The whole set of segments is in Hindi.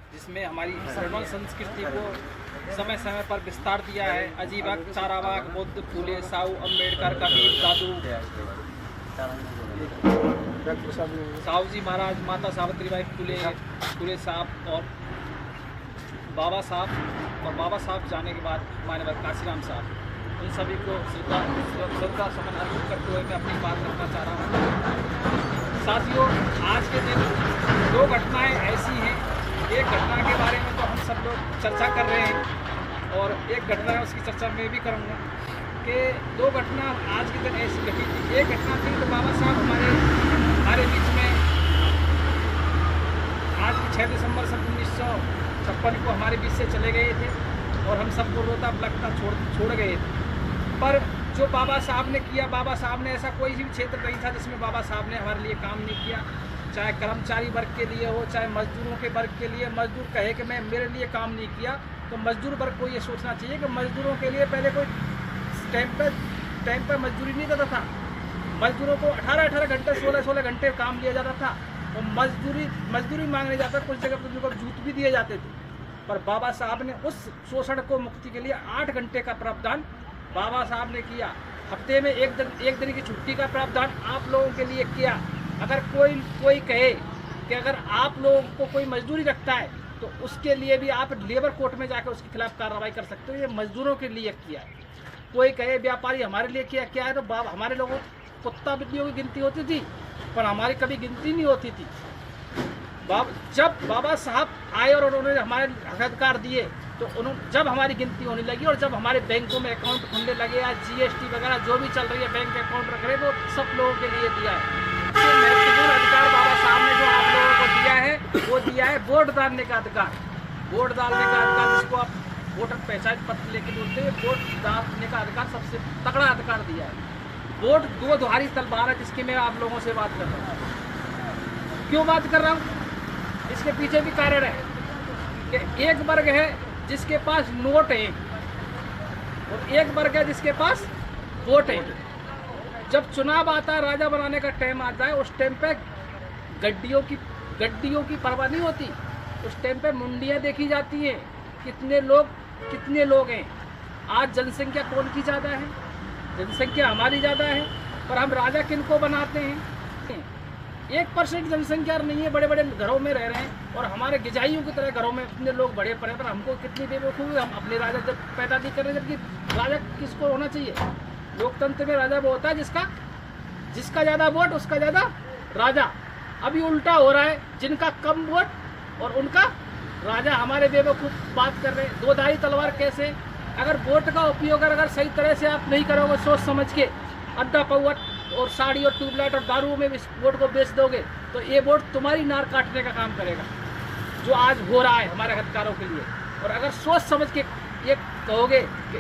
जिसमें हमारी सर्वण संस्कृति को समय समय पर विस्तार दिया है। अजीबक, चाराबाग, बुद्ध, फूले, साहू, अम्बेडकर, कबीर, दादू, साहू जी महाराज, माता सावित्रीबाई फूले साहब और बाबा साहब जाने के बाद माननीय काशीराम साहब, उन सभी को श्रद्धा सुमन अर्पित करते हुए मैं अपनी बात रखना चाह रहा हूँ। साथियों, आज के दिन दो घटनाएं ऐसी हैं। एक घटना के बारे में तो हम सब लोग चर्चा कर रहे हैं और एक घटना है उसकी चर्चा मैं भी करूँगा कि दो घटना आज के दिन ऐसी घटी थी। एक घटना थी तो बाबा साहब हमारे बीच में आज 6 दिसंबर सन 1956 को हमारे बीच से चले गए थे और हम सबको रोता लगता छोड़ गए थे। पर जो बाबा साहब ने किया, बाबा साहब ने ऐसा कोई भी क्षेत्र नहीं था जिसमें बाबा साहब ने हमारे लिए काम नहीं किया, चाहे कर्मचारी वर्ग के लिए हो, चाहे मजदूरों के वर्ग के लिए। मजदूर कहे कि मैं मेरे लिए काम नहीं किया, तो मजदूर वर्ग को ये सोचना चाहिए कि मजदूरों के लिए पहले कोई टाइम पर मजदूरी नहीं देता था। मजदूरों को 18 घंटे 16 घंटे काम लिया जाता था और मजदूरी मांगने जाता, कुछ जगह पर उनको जूत भी दिए जाते थे। पर बाबा साहब ने उस शोषण को मुक्ति के लिए 8 घंटे का प्रावधान बाबा साहब ने किया। हफ्ते में एक दिन की छुट्टी का प्रावधान आप लोगों के लिए किया। अगर कोई कहे कि अगर आप लोगों को कोई मजदूरी रखता है तो उसके लिए भी आप लेबर कोर्ट में जाकर उसके खिलाफ कार्रवाई कर सकते हो। ये मजदूरों के लिए किया है। कोई कहे व्यापारी हमारे लिए क्या है, तो बाबा हमारे लोगों कुत्ता बिल्लियों की गिनती होती थी पर हमारी कभी गिनती नहीं होती थी। जब बाबा साहब आए और उन्होंने हमारे अधिकार दिए तो जब हमारी गिनती होने लगी और जब हमारे बैंकों में अकाउंट खुलने लगे या जीएसटी वगैरह जो भी चल रही है, बैंक अकाउंट रख रहे, वो सब लोगों के लिए दिया है। महत्वपूर्ण अधिकार बाबा साहब ने जो आप लोगों को दिया है वो दिया है वोट डालने का अधिकार। वोट डालने का अधिकार जिसको आप वोटर पहचान पत्र लेके बोलते हैं, वोट डालने का अधिकार सबसे तगड़ा अधिकार दिया है। वोट दो धारी तलवार है जिसकी मैं आप लोगों से बात कर रहा हूँ। क्यों बात कर रहा हूँ? इसके पीछे भी कारण है कि एक वर्ग है जिसके पास नोट है और एक वर्ग है जिसके पास वोट है। जब चुनाव आता है, राजा बनाने का टाइम आता है, उस टाइम पे गड्डियों की परवाह नहीं होती। उस टाइम पे मुंडियाँ देखी जाती हैं, कितने लोग हैं। आज जनसंख्या कौन की ज़्यादा है? जनसंख्या हमारी ज़्यादा है, पर हम राजा किन को बनाते हैं? 1% जनसंख्या नहीं है, बड़े बड़े घरों में रह रहे हैं और हमारे गिजाइयों की तरह घरों में इतने लोग बड़े पड़े, पर हमको कितनी बेवकूफ़ी, हम अपने राजा जब पैदा नहीं कर रहे। जबकि राजा किसको होना चाहिए? लोकतंत्र में राजा वो होता है जिसका ज़्यादा वोट उसका ज़्यादा राजा। अभी उल्टा हो रहा है, जिनका कम वोट और उनका राजा। हमारे बेवकूफ़ बात कर रहे हैं। दो धारी तलवार कैसे? अगर वोट का उपयोग अगर सही तरह से आप नहीं करोगे, सोच समझ के अड्डा पौवट और साड़ी और ट्यूबलाइट और दारू में इस वोट को बेच दोगे तो ये वोट तुम्हारी नार काटने का काम करेगा, जो आज हो रहा है हमारे अधिकारों के लिए। और अगर सोच समझ के ये कहोगे कि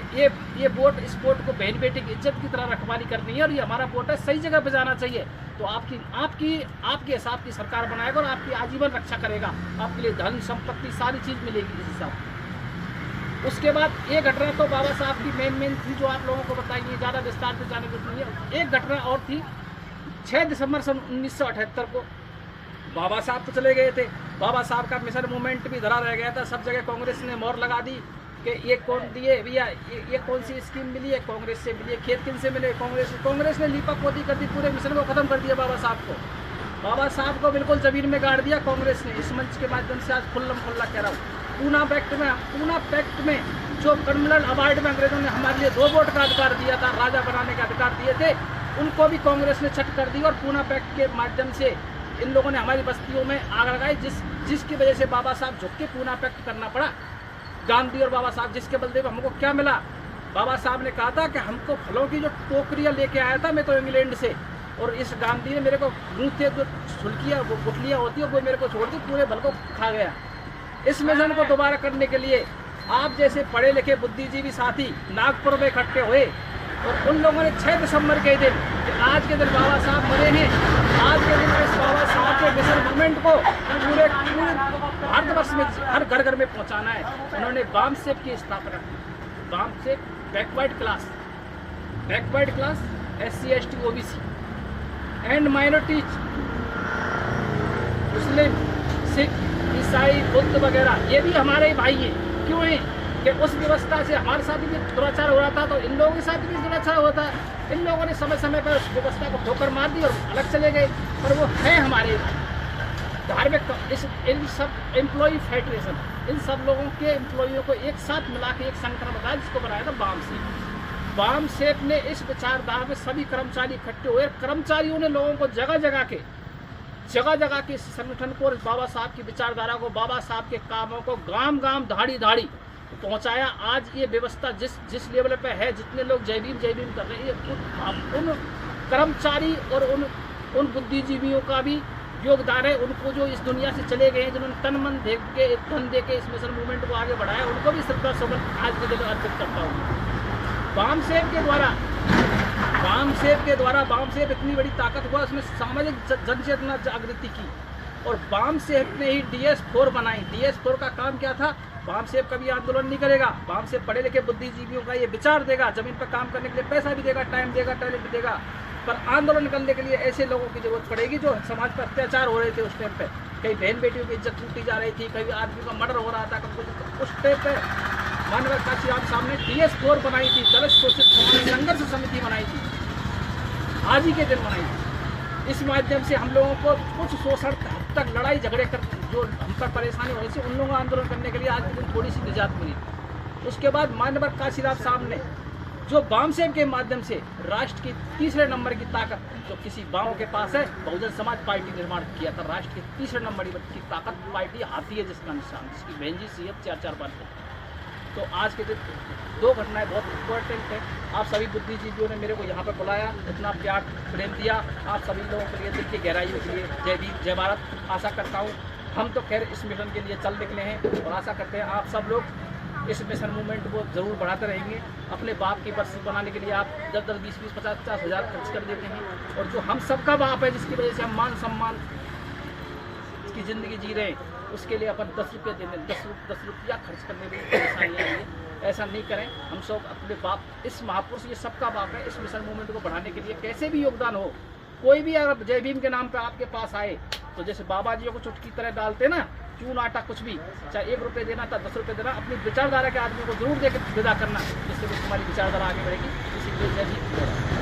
ये वोट, इस वोट को बहन बेटी की इज्जत की तरह रखवाली करनी है और ये हमारा वोट है, सही जगह पे जाना चाहिए, तो आपके हिसाब की सरकार बनाएगा और आपकी आजीवन रक्षा करेगा। आपके लिए धन संपत्ति सारी चीज़ मिलेगी इस हिसाब से। उसके बाद एक घटना तो बाबा साहब की मेन थी जो आप लोगों को बताइए, ज़्यादा विस्तार से जाने की नहीं है। एक घटना और थी 6 दिसंबर सन 1978 को बाबा साहब तो चले गए थे। बाबा साहब का मिशन मूवमेंट भी धरा रह गया था। सब जगह कांग्रेस ने मोहर लगा दी कि ये कौन दिए भैया, ये कौन सी स्कीम मिली है, कांग्रेस से मिली है। खेत किन से मिले? कांग्रेस ने लीपा पोती कर दी, पूरे मिशन को ख़त्म कर दिया। बाबा साहब को बिल्कुल ज़मीन में गाड़ दिया कांग्रेस ने। इस मंच के माध्यम से आज खुल्लम खुल्ला कह रहा हूँ, पूना पैक्ट में जो कॉमनवेल्थ अवार्ड में अंग्रेजों ने हमारे लिए 2 वोट का अधिकार दिया था, राजा बनाने का अधिकार दिए थे, उनको भी कांग्रेस ने छट कर दी और पूना पैक्ट के माध्यम से इन लोगों ने हमारी बस्तियों में आग लगाई, जिसकी वजह से बाबा साहब झुक के पूना पैक्ट करना पड़ा। गांधी और बाबा साहब, जिसके बलदेव हमको क्या मिला? बाबा साहब ने कहा था कि हमको फलों की जो टोकरियाँ लेके आया था मैं तो इंग्लैंड से, और इस गांधी ने मेरे को मुँह जो छुलकियाँ वो गुठलियाँ होती है वो मेरे को छोड़ दी, पूरे फल को खा गया। इस मिशन को दोबारा करने के लिए आप जैसे पढ़े लिखे बुद्धिजीवी साथी नागपुर में इकट्ठे हुए और उन लोगों ने 6 दिसंबर के दिन, आज के दिन बाबा साहब मरे हैं, आज के दिन इस बाबा साहब के मिशन मूवमेंट को पूरे भारतवर्ष में हर घर में पहुंचाना है। उन्होंने बामसेप की स्थापना की। BAMCEF backward class SC ST OBC and minorities, मुस्लिम, सिख, ईसाई, बुद्ध वगैरह, ये भी हमारे ही भाई हैं। क्यों हैं कि उस व्यवस्था से हमारे साथ भी दुराचार हो रहा था, तो इन लोगों के साथ भी दुराचार होता है। इन लोगों ने समय समय पर उस व्यवस्था को ठोकर मार दी और अलग चले गए, पर वो है हमारे धार्मिक। इन सब एम्प्लॉय फेडरेशन, इन सब लोगों के एम्प्लॉइयों को एक साथ मिला के एक संगठन बनाया, जिसको बनाया था वाम सेप ने इस विचारधारा में सभी कर्मचारी इकट्ठे हुए। कर्मचारियों ने लोगों को जगह जगह के इस संगठन को और बाबा साहब की विचारधारा को, बाबा साहब के कामों को गांव गांव धाड़ी धाड़ी पहुंचाया। आज ये व्यवस्था जिस लेवल पे है, जितने लोग जय भीम कर रहे हैं, उन कर्मचारी और उन बुद्धिजीवियों का भी योगदान है। उनको जो इस दुनिया से चले गए हैं, जिन्होंने तन मन धन दे के इस मिशन मूवमेंट को आगे बढ़ाया, उनको भी श्रद्धा सुमन आज के दिन अर्पित करता हूँ। वाम सेप के द्वारा इतनी बड़ी ताकत हुआ, उसमें सामाजिक जनचेतना जागृति की, और वाम सेप ने ही DS4 बनाई। DS4 का काम क्या था? वाम सेप कभी आंदोलन नहीं करेगा, वाम सेप पढ़े लिखे बुद्धिजीवियों का ये विचार देगा, जमीन पर काम करने के लिए पैसा भी देगा, टाइम देगा, टैलेंट देगा, पर आंदोलन करने के लिए ऐसे लोगों की जरूरत पड़ेगी जो समाज पर अत्याचार हो रहे थे उस टाइम पे। कई बहन बेटियों की इज्जत लूटी जा रही थी, कभी आदमी का मर्डर हो रहा था, उस टाइम पे मानव काशीराम साहब ने DS4 बनाई थी, दलित शोषित समाज संघर्ष समिति बनाई थी, आज ही के दिन बनाई थी। इस माध्यम से हम लोगों को कुछ शोषण तक लड़ाई झगड़े कर जो हम पर परेशानी हो रही थी, उन लोगों को आंदोलन करने के लिए आज के दिन थोड़ी सी निजात मिली। उसके बाद मानव काशीराम साहब ने जो वाम सेप के माध्यम से राष्ट्र की तीसरे नंबर की ताकत जो किसी गाँव के पास है, बहुजन समाज पार्टी निर्माण किया था। राष्ट्र के तीसरे नंबर की ताकत पार्टी हाथी है, जिसका निशान, जिसकी बहन जी CF 4-4 बार थे। तो आज के दिन दो घटनाएं बहुत इम्पोर्टेंट है। आप सभी बुद्धिजीवियों ने मेरे को यहाँ पर बुलाया, इतना प्यार प्रेम दिया, आप सभी लोगों के लिए, दिल की गहराइयों के लिए जय भीम जय भारत। आशा करता हूँ हम तो खैर इस मिशन के लिए चल निकले हैं, और आशा करते हैं आप सब लोग इस मिशन मूवमेंट को ज़रूर बढ़ाते रहेंगे। अपने बाप की बरसी बनाने के लिए आप 10-10, 20-20, 50-50 हज़ार खर्च कर देते हैं, और जो हम सबका बाप है, जिसकी वजह से हम मान सम्मान की ज़िंदगी जी रहे हैं, उसके लिए अपन 10 रुपये देने 10 रुपया खर्च करने में परेशानी आई है। ऐसा नहीं करें। हम सब अपने बाप, इस महापुरुष, ये सबका बाप है, इस मिशन मूवमेंट को बढ़ाने के लिए कैसे भी योगदान हो, कोई भी अगर जय भीम के नाम पे आपके पास आए, तो जैसे बाबा जी को चुटकी तरह डालते ना, चून आटा कुछ भी, चाहे 1 रुपये देना था, 10 रुपये देना, अपनी विचारधारा के आदमी को जरूर देकर विदा करना, जिससे तुम्हारी विचारधारा आगे बढ़ेगी। इसीलिए जय भीम।